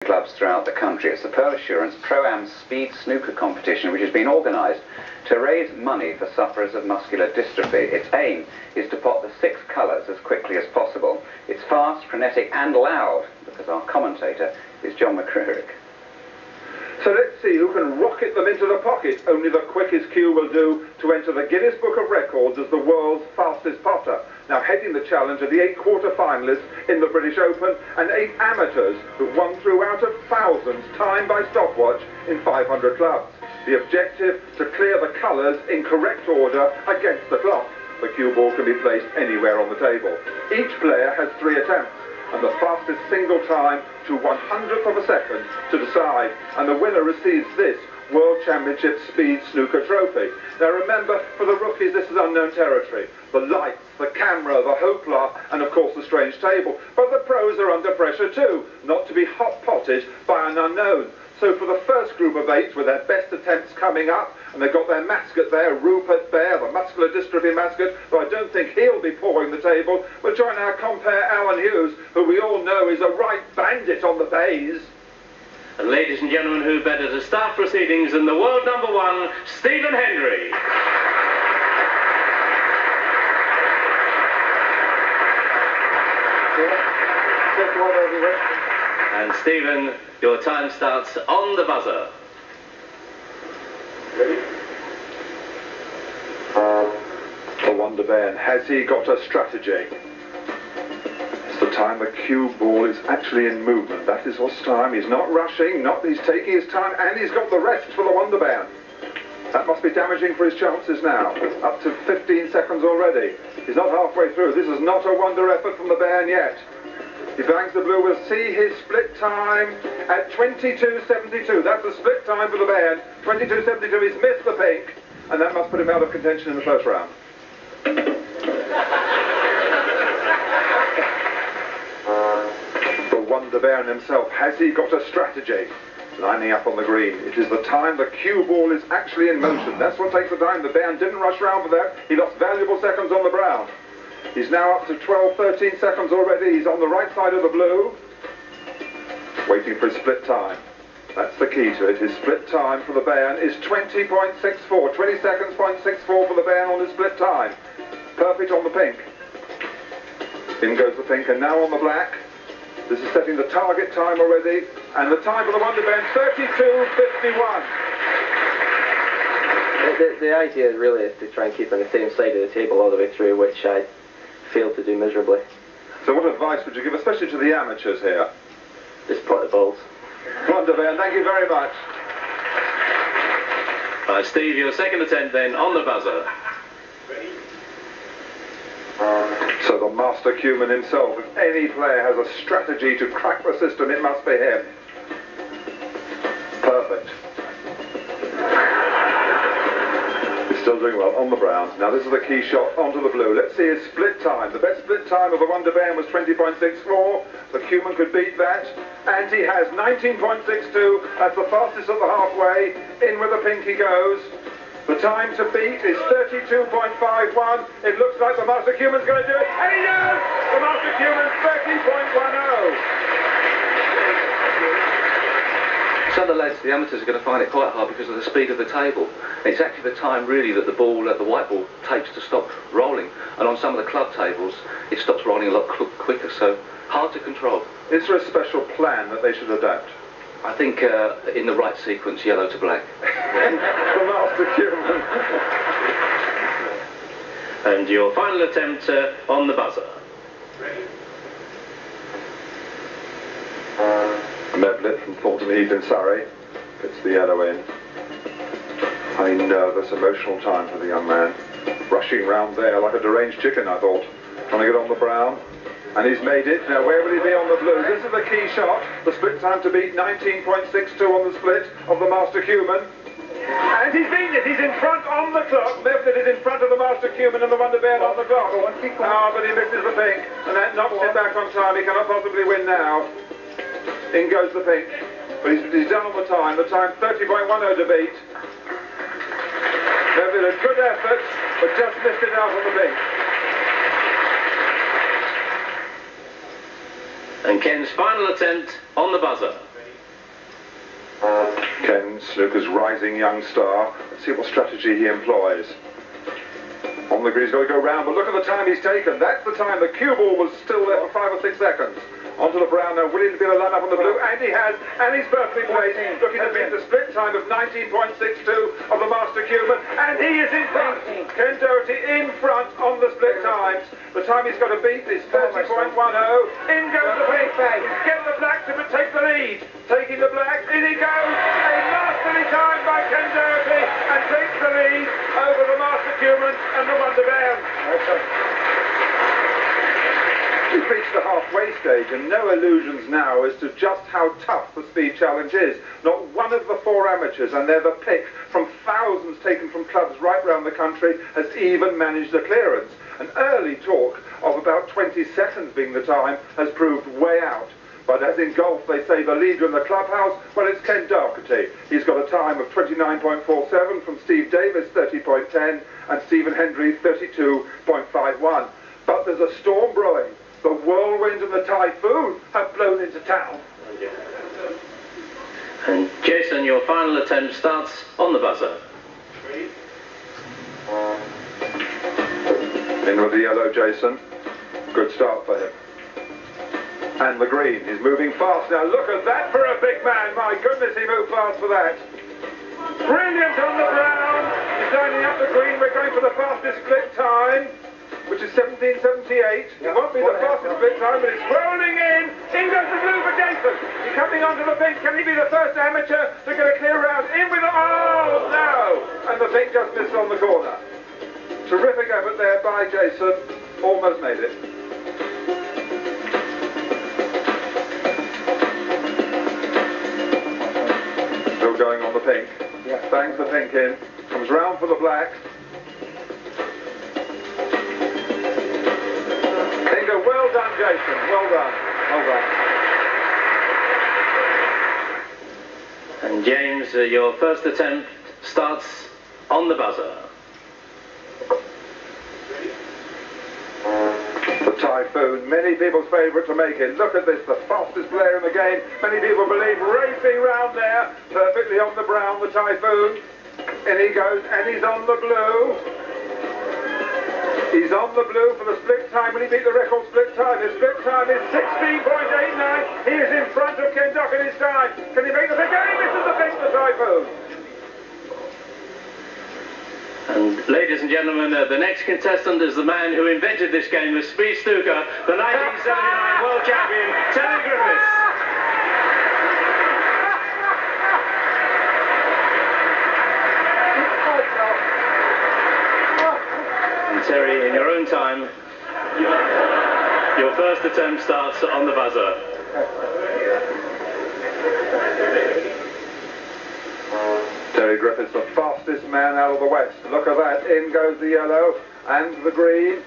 clubs throughout the country. It's the Pearl Assurance Pro-Am Speed Snooker competition, which has been organised to raise money for sufferers of muscular dystrophy. Its aim is to pot the 6 colours as quickly as possible. It's fast, frenetic and loud, because our commentator is John McCririck. So let's see who can rocket them into the pocket. Only the quickest cue will do to enter the Guinness Book of Records as the world's fastest potter. Now heading the challenge are the 8 quarter-finalists in the British Open and 8 amateurs who've won through out of thousands, time by stopwatch, in 500 clubs. The objective, to clear the colours in correct order against the clock. The cue ball can be placed anywhere on the table. Each player has 3 attempts, and the fastest single time to 100th of a second to decide, and the winner receives this World Championship Speed Snooker Trophy. Now remember, for the rookies this is unknown territory. The lights, the camera, the hoopla, and of course the strange table. But the pros are under pressure too, not to be hot-potted by an unknown. So for the first group of 8, with their best attempts coming up, and they've got their mascot there, Rupert Bear, the Muscular Dystrophy mascot, though I don't think he'll be pawing the table, we'll join our compere Alan Hughes, who we all know is a right bandit on the bays. And ladies and gentlemen, who better to start proceedings than the world #1, Stephen Hendry. And Stephen, your time starts on the buzzer. Ready? The Wonder Bear, has he got a strategy? It's the time the cue ball is actually in movement. That is what's time. He's not rushing, he's taking his time, and he's got the rest for the Wonder Bear. That must be damaging for his chances now. Up to 15 seconds already. He's not halfway through. This is not a wonder effort from the Bairn yet. He bangs the blue. We'll see his split time at 22.72. That's the split time for the Bairn. 22.72. He's missed the pink, and that must put him out of contention in the first round. The Wonder Bairn himself, has he got a strategy? Lining up on the green. It is the time the cue ball is actually in motion. That's what takes the time. The Bairn didn't rush round for that. He lost valuable seconds on the brown. He's now up to 12, 13 seconds already. He's on the right side of the blue. Waiting for his split time. That's the key to it. His split time for the Bairn is 20.64. 20 seconds, 0.64 for the Bairn on his split time. Perfect on the pink. In goes the pink, and now on the black. This is setting the target time already. And the time for the Wonder Bairn, 32.51. The idea really is to try and keep on the same side of the table all the way through, which I failed to do miserably. So what advice would you give, especially to the amateurs here? Just pot the balls. Wonder Bear, thank you very much. Steve, your second attempt then on the buzzer. So the master cueman himself, if any player has a strategy to crack the system, it must be him. Perfect. He's still doing well on the brown. Now this is the key shot onto the blue. Let's see his split time. The best split time of the Wonder Bear was 20.64. The cueman could beat that. And he has 19.62. That's the fastest at the halfway. In with the pink he goes. The time to beat is 32.51. It looks like the master cueman's going to do it. And he does! The master cueman's 30.10. Some of the lads, the amateurs, are going to find it quite hard because of the speed of the table. And it's actually the time really that the ball, the white ball, takes to stop rolling. And on some of the club tables, it stops rolling a lot quicker, so hard to control. Is there a special plan that they should adapt? I think in the right sequence, yellow to black. The master cueman. And your final attempt on the buzzer. Mevlit from Thornton Heath in Surrey. Puts the yellow in. A nervous, emotional time for the young man. Rushing round there like a deranged chicken, I thought. Trying to get on the brown. And he's made it. Now where will he be on the blue? This is the key shot. The split time to beat, 19.62 on the split of the master cueman. And he's beaten it. He's in front on the clock. Mevlit is in front of the master cueman and the Wonder Bear on the clock. But he misses the pink. And that knocks him back on time. He cannot possibly win now. In goes the pink. But he's done on the time. The time 30.10 to beat. Mevlit a good effort, but just missed it out on the pink. And Ken's final attempt on the buzzer. Snooker's rising young star. Let's see what strategy he employs. On the green, he's got to go round, but look at the time he's taken. That's the time. The cue ball was still there for 5 or 6 seconds. Onto the brown now, willing to be the line-up on the blue, and he has, and he's perfectly placed, looking to beat the split time of 19.62 of the Master Cuban, and he is in front. Ken Doherty in front on the split times. The time he's got to beat is 30.10. In goes the pink. Get the black to take the lead. Taking the black, in he goes. A masterly time by Ken Doherty, and takes the lead over the Master Cuban and the Wonder Bear. We've reached the halfway stage, and no illusions now as to just how tough the speed challenge is. Not one of the 4 amateurs, and they're the pick from thousands taken from clubs right round the country, has even managed the clearance. An early talk of about 20 seconds being the time has proved way out. But as in golf, they say the leader in the clubhouse, well, it's Ken Doherty. He's got a time of 29.47 from Steve Davis, 30.10, and Stephen Hendry, 32.51. But there's a storm brewing. The whirlwind and the typhoon have blown into town. And Jason, your final attempt starts on the buzzer. In with the yellow, Jason. Good start for him. And the green, he's moving fast now. Look at that for a big man. My goodness, he moved fast for that. Brilliant on the brown. He's lining up the green. We're going for the fastest split time, which is 17.78. It won't be the fastest split time, but it's rolling in. In goes the blue for Jason. He's coming onto the pink. Can he be the first amateur to get a clear round? In with the... Oh, no! And the pink just missed on the corner. Terrific effort there by Jason. Almost made it. Still going on the pink. Bangs the pink in. Comes round for the black. Well done, Jason. Well done. Well done. And James, your first attempt starts on the buzzer. The Typhoon, many people's favourite to make it. Look at this, the fastest player in the game. Many people believe racing round there. Perfectly on the brown, the Typhoon. In he goes, and he's on the blue. He's on the blue for the split time, and he beat the record split time. His split time is 16.89. He is in front of Ken Doherty's time. Can he make the big game? This is the big, the Typhoon. And ladies and gentlemen, the next contestant is the man who invented this game of speed snooker, the 1979 world champion, Terry Griffiths. Terry, in your own time, your first attempt starts on the buzzer. Terry Griffiths, the fastest man out of the West. Look at that. In goes the yellow and the green.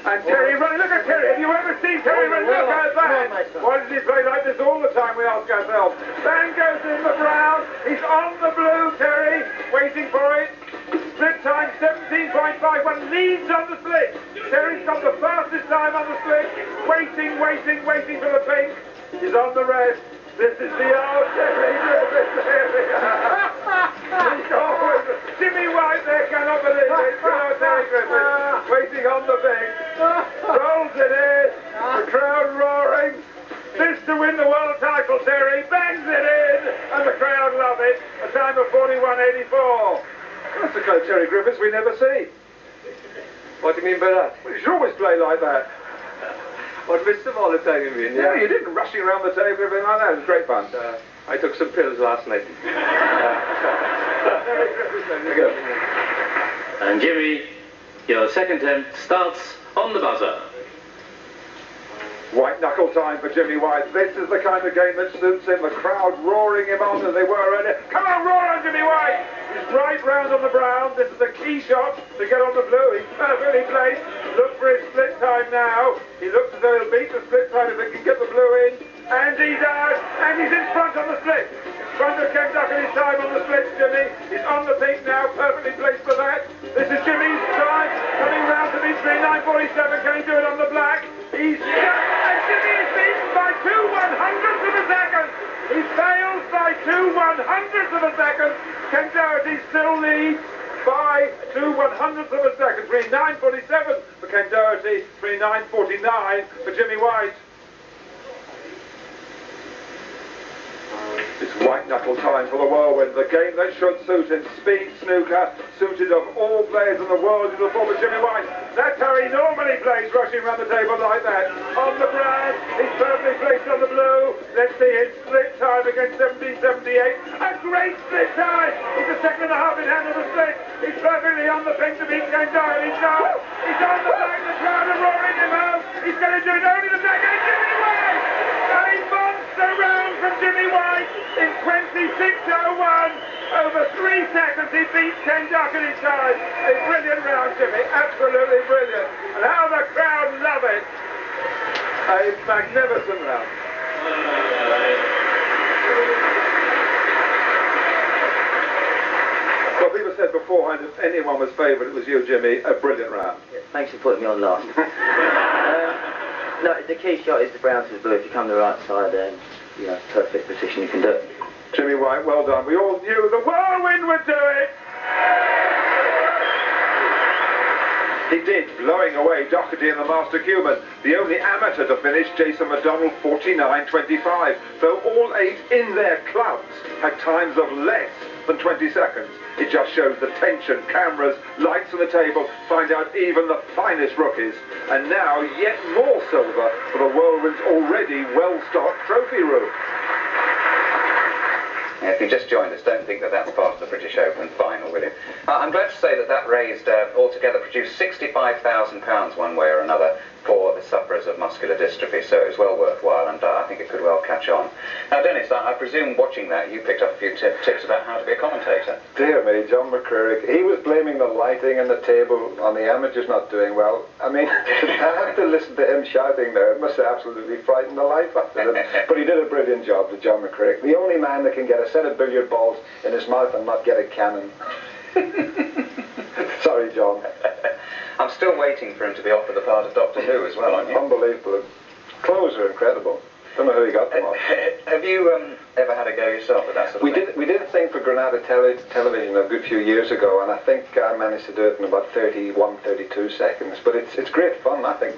And Terry running. Look at Terry. Have you ever seen Terry run? Look at that. Why does he play like this all the time, we ask ourselves. Then goes in the brown. He's on the blue, Terry. Waiting for it. Split time 17.51, leads on the split. Terry's got the fastest time on the split. Waiting for the pink. He's on the red. This is the old Terry Griffiths. Jimmy White there cannot believe it. Oh, Terry Griffiths waiting on the pink. Rolls it in. The crowd roaring. This to win the world title, Terry. Bangs it in. And the crowd love it. A time of 41.84. That's the kind of Terry Griffiths we never see. What do you mean by that? Well, you should always play like that. What missed of all the time, you mean? Yeah, you didn't, rushing around the table, everything like that. It was great fun. I took some pills last night. And Jimmy, your second attempt starts on the buzzer. White knuckle time for Jimmy White. This is the kind of game that suits him. The crowd roaring him on as they were earlier. Come on, roar on Jimmy White! He's right round on the brown. This is the key shot to get on the blue. He's perfectly placed. Look for his split time now. He looks as though he'll beat the split time if he can get the blue in. And he does. And he's in front on the split. In front of Ken Doherty's time on the split, Jimmy. He's on the pink now, perfectly placed for that. This is Jimmy's time. Coming round to beat 9.47. Can he do it on the black? He's... And Jimmy is beaten by 2/100ths of a second. He fails by 2/100ths of a second. Ken Doherty still leads by 2/100ths of a second. 3:9.47 for Ken Doherty, 3:9.49 for Jimmy White. It's white-knuckle time for the whirlwind, the game that should suit him. Speed snooker, suited of all players in the world, is the form of Jimmy White. That's how he normally plays, rushing around the table like that. On the brown, he's perfectly placed on the blue. Let's see his split time against 17.78. A great split time! He's a second and a half in hand of the split. He's perfectly on the pink to beat Ken Doherty. He's on the back, the crowd are roaring him out. He's going to do it only the back end, Jimmy White! A monster round from Jimmy White in 26.01. Over 3 seconds he beats Ken Doherty time. A brilliant round, Jimmy. Absolutely brilliant. And how the crowd love it. A magnificent round. Well, people said beforehand if anyone was favourite, it was you, Jimmy. A brilliant round. Yeah, thanks for putting me on last. No, the key shot is the brown to the blue. If you come to the right side, then, you know, perfect position, you can do it. Jimmy White, well done. We all knew the whirlwind would do it. He did, blowing away Doherty and the Master Cuban. The only amateur to finish, Jason McDonald, 49.25. Though all 8 in their clubs had times of less than 20 seconds. It just shows the tension, cameras, lights on the table, find out even the finest rookies. And now, yet more silver for the whirlwind's already well-stocked trophy room. If you just joined us, don't think that that's part of the British Open final, will you? I'm glad to say that that raised, altogether produced £65,000 one way or another for the sufferers of muscular dystrophy, so it was well worthwhile, and I think it could well catch on. Now, Dennis, I presume watching that you picked up a few tips about how to be a commentator. Dear me, John McCririck, he was blaming the lighting and the table on the amateurs not doing well. I mean, I have to listen to him shouting there. It must have absolutely frightened the life out of him. But he did a brilliant job to John McCririck, the only man that can get a set of billiard balls in his mouth and not get a cannon. Sorry, John. I'm still waiting for him to be offered the part of Doctor Who as well, aren't you? Unbelievable. Clothes are incredible. Don't know who he got them off. Have you ever had a go yourself at that sort of thing? We did a thing for Granada Television a good few years ago, and I think I managed to do it in about 31, 32 seconds. But it's great fun, I think.